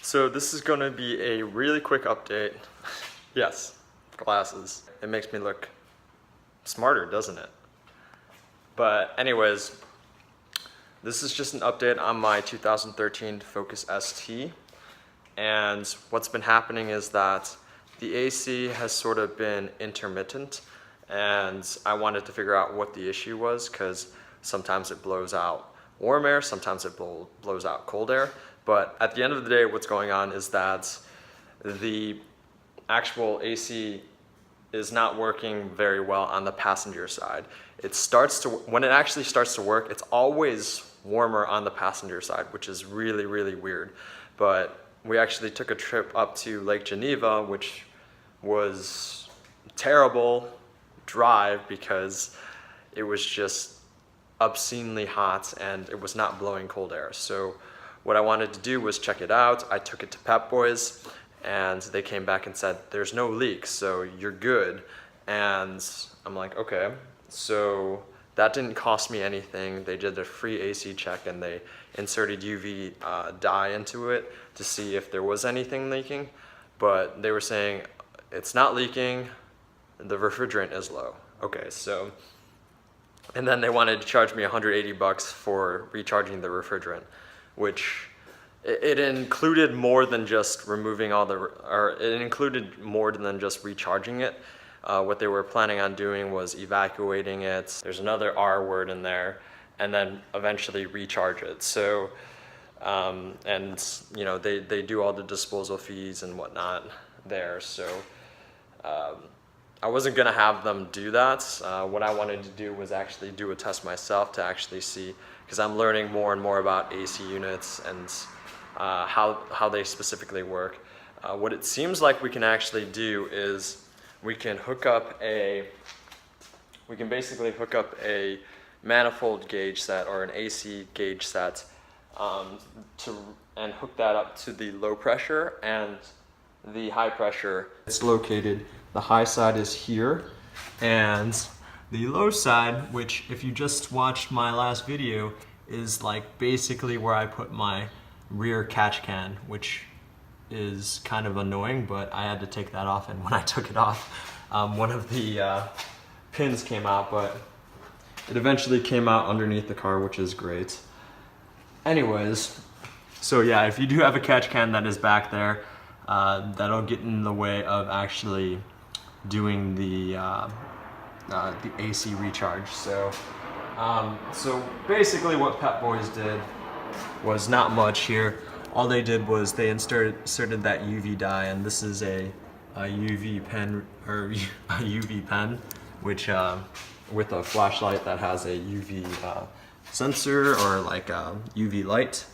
So this is going to be a really quick update. Yes, glasses. It makes me look smarter, doesn't it? But anyways, this is just an update on my 2013 Focus ST. And what's been happening is that the AC has sort of been intermittent, and I wanted to figure out what the issue was, because sometimes it blows out warm air, sometimes it blows out cold air. But at the end of the day, what's going on is that the actual AC is not working very well on the passenger side. When it actually starts to work, it's always warmer on the passenger side, which is really, really weird. But we actually took a trip up to Lake Geneva, which was a terrible drive because it was just obscenely hot and it was not blowing cold air. So what I wanted to do was check it out. I took it to Pep Boys and they came back and said, there's no leak, so you're good. And I'm like, okay. So that didn't cost me anything. They did a free AC check and they inserted UV dye into it to see if there was anything leaking. But they were saying, it's not leaking, the refrigerant is low. Okay, so, and then they wanted to charge me $180 for recharging the refrigerant, which it included more than just removing it included more than just recharging it. What they were planning on doing was evacuating it. There's another R word in there, and then eventually recharge it. So, and you know, they do all the disposal fees and whatnot there. So, I wasn't gonna have them do that. What I wanted to do was actually do a test myself to actually see, because I'm learning more and more about AC units and how they specifically work. What it seems like we can actually do is we can basically hook up a manifold gauge set or an AC gauge set and hook that up to the low pressure and the high pressure. It's located, the high side is here, and the low side, which if you just watched my last video, is like basically where I put my rear catch can, which is kind of annoying, but I had to take that off, and when I took it off, one of the pins came out, but it eventually came out underneath the car, which is great. Anyways, so yeah, if you do have a catch can that is back there, that'll get in the way of actually doing the AC recharge. So basically what Pep Boys did was not much here. All they did was they inserted that UV dye, and this is a UV pen, or a UV pen, which with a flashlight that has a UV sensor or like a UV light,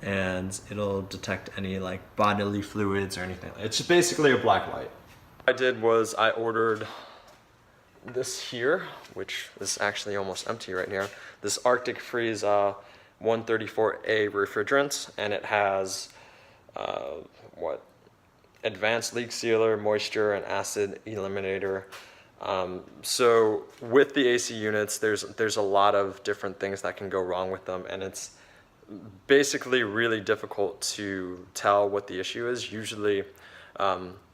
and it'll detect any like bodily fluids or anything. It's basically a black light. What I did was I ordered this here, which is actually almost empty right here. This Arctic Freeze 134A refrigerant, and it has advanced leak sealer, moisture, and acid eliminator. So with the AC units, there's a lot of different things that can go wrong with them, and it's basically really difficult to tell what the issue is. Usually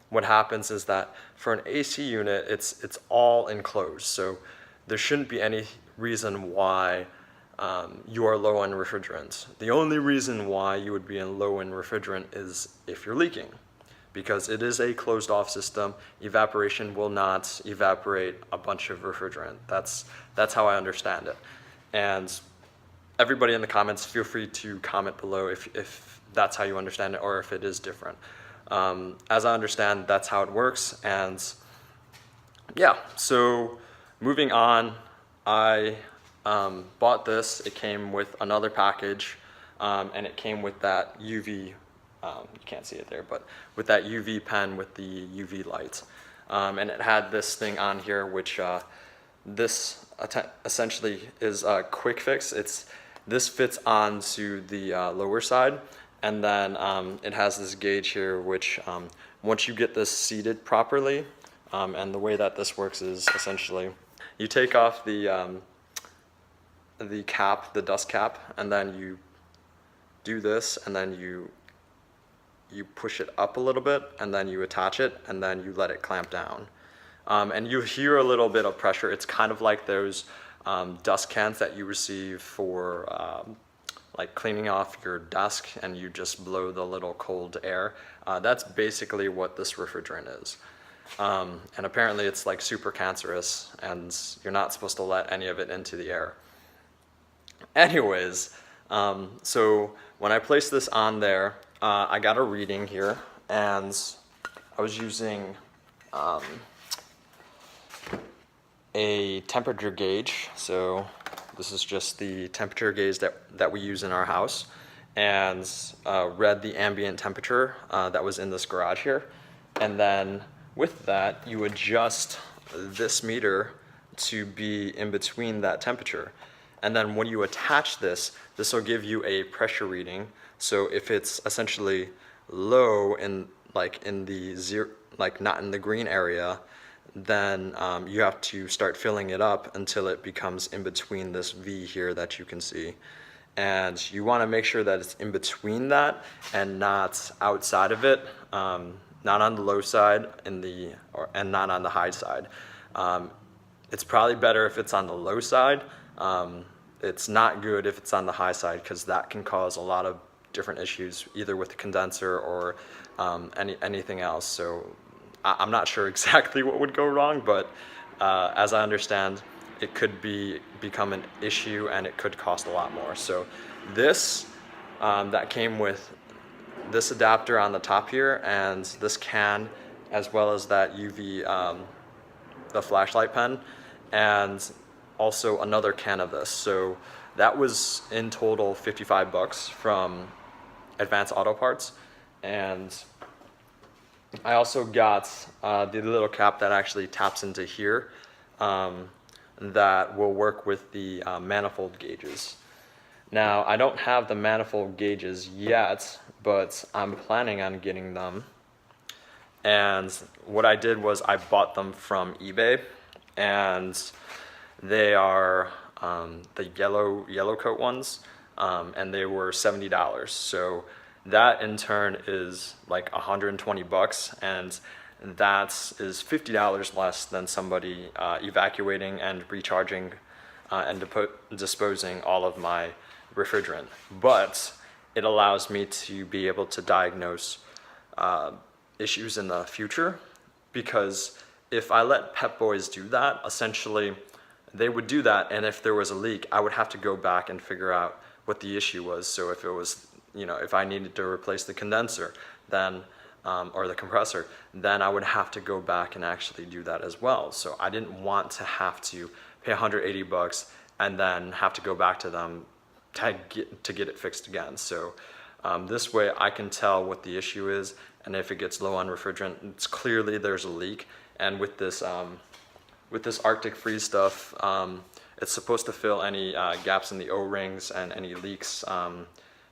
what happens is that for an AC unit, it's all enclosed, so there shouldn't be any reason why you are low on refrigerant. The only reason why you would be in low in refrigerant is if you're leaking, because it is a closed off system. Evaporation will not evaporate a bunch of refrigerant. That's how I understand it. And everybody in the comments, feel free to comment below if that's how you understand it or if it is different. As I understand, that's how it works. And yeah, so moving on, I bought this. It came with another package, and it came with that UV, you can't see it there, but with that UV pen with the UV light. And it had this thing on here, which this essentially is a quick fix. This fits onto the lower side, and then it has this gauge here, which once you get this seated properly, and the way that this works is essentially you take off the cap, the dust cap, and then you do this, and then you you push it up a little bit and then you attach it and then you let it clamp down. And you hear a little bit of pressure. It's kind of like those dust cans that you receive for like cleaning off your desk and you just blow the little cold air. That's basically what this refrigerant is. And apparently it's like super cancerous and you're not supposed to let any of it into the air. Anyways, so when I placed this on there, I got a reading here and I was using a temperature gauge. So this is just the temperature gauge that we use in our house, and read the ambient temperature that was in this garage here. And then with that, you adjust this meter to be in between that temperature. And then when you attach this, this will give you a pressure reading. So if it's essentially low in the zero, like not in the green area, then you have to start filling it up until it becomes in between this V here that you can see. And you want to make sure that it's in between that and not outside of it, not on the low side and not on the high side. It's probably better if it's on the low side. It's not good if it's on the high side, because that can cause a lot of different issues, either with the condenser or anything else. So I'm not sure exactly what would go wrong, but as I understand, it could become an issue and it could cost a lot more. So this, that came with this adapter on the top here and this can, as well as that UV, the flashlight pen, and also another can of this. So that was in total $55 from Advanced Auto Parts. And I also got the little cap that actually taps into here, that will work with the manifold gauges. Now, I don't have the manifold gauges yet, but I'm planning on getting them. And what I did was I bought them from eBay, and they are the yellow coat ones, and they were $70. So that in turn is like $120, and that is $50 less than somebody evacuating and recharging and disposing all of my refrigerant. But it allows me to be able to diagnose issues in the future, because if I let Pep Boys do that, essentially they would do that, and if there was a leak, I would have to go back and figure out what the issue was. So if it was, if I needed to replace the condenser, then or the compressor, then I would have to go back and actually do that as well. So I didn't want to have to pay $180 and then have to go back to them to get it fixed again. So this way I can tell what the issue is, and if it gets low on refrigerant, it's clearly there's a leak. And with this Arctic Freeze stuff, it's supposed to fill any gaps in the O-rings and any leaks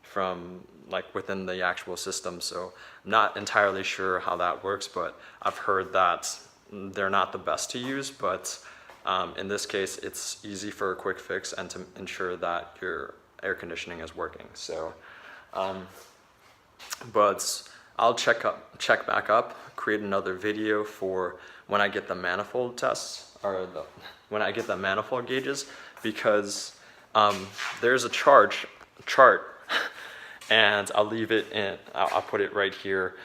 from like within the actual system. So I'm not entirely sure how that works, but I've heard that they're not the best to use, but in this case, it's easy for a quick fix and to ensure that your air conditioning is working. So, but I'll check back up, create another video for when I get the manifold tests, or when I get the manifold gauges, because there's a chart, and I'll leave it in, I'll put it right here.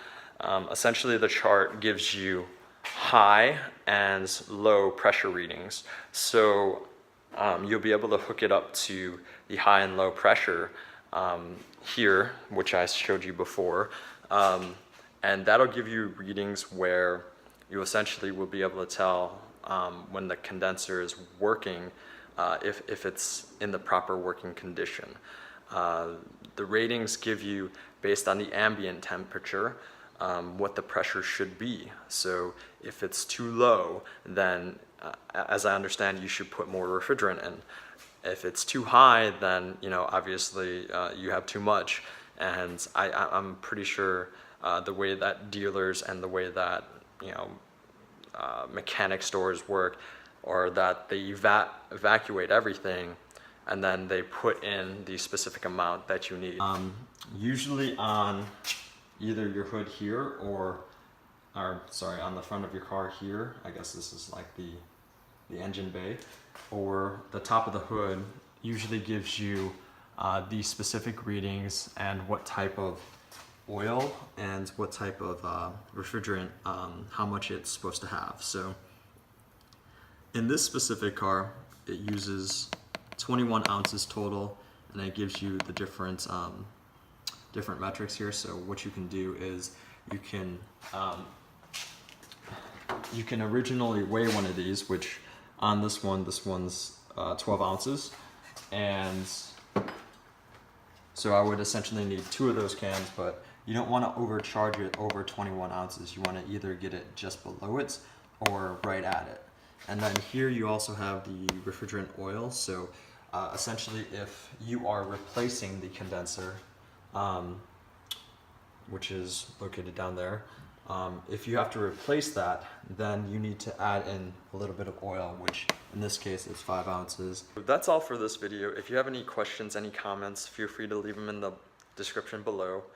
Essentially the chart gives you high and low pressure readings. So you'll be able to hook it up to the high and low pressure here, which I showed you before. And that'll give you readings where you essentially will be able to tell when the condenser is working, if it's in the proper working condition. The ratings give you, based on the ambient temperature, what the pressure should be. So if it's too low, then as I understand, you should put more refrigerant in. If it's too high, then obviously you have too much. And I'm pretty sure the way that dealers and the way that mechanic stores work, or that they evacuate everything and then they put in the specific amount that you need. Usually on either your hood here or sorry, on the front of your car here. I guess this is like the engine bay, or the top of the hood usually gives you the specific readings and what type of oil and what type of refrigerant, how much it's supposed to have. So in this specific car, it uses 21 ounces total, and it gives you the different metrics here. So what you can do is you can originally weigh one of these, which on this one's 12 ounces, and so I would essentially need 2 of those cans, but you don't want to overcharge it over 21 ounces. You want to either get it just below it or right at it. And then here you also have the refrigerant oil. So essentially, if you are replacing the condenser, which is located down there, if you have to replace that, then you need to add in a little bit of oil, which in this case is 5 ounces. That's all for this video. If you have any questions, any comments, feel free to leave them in the description below.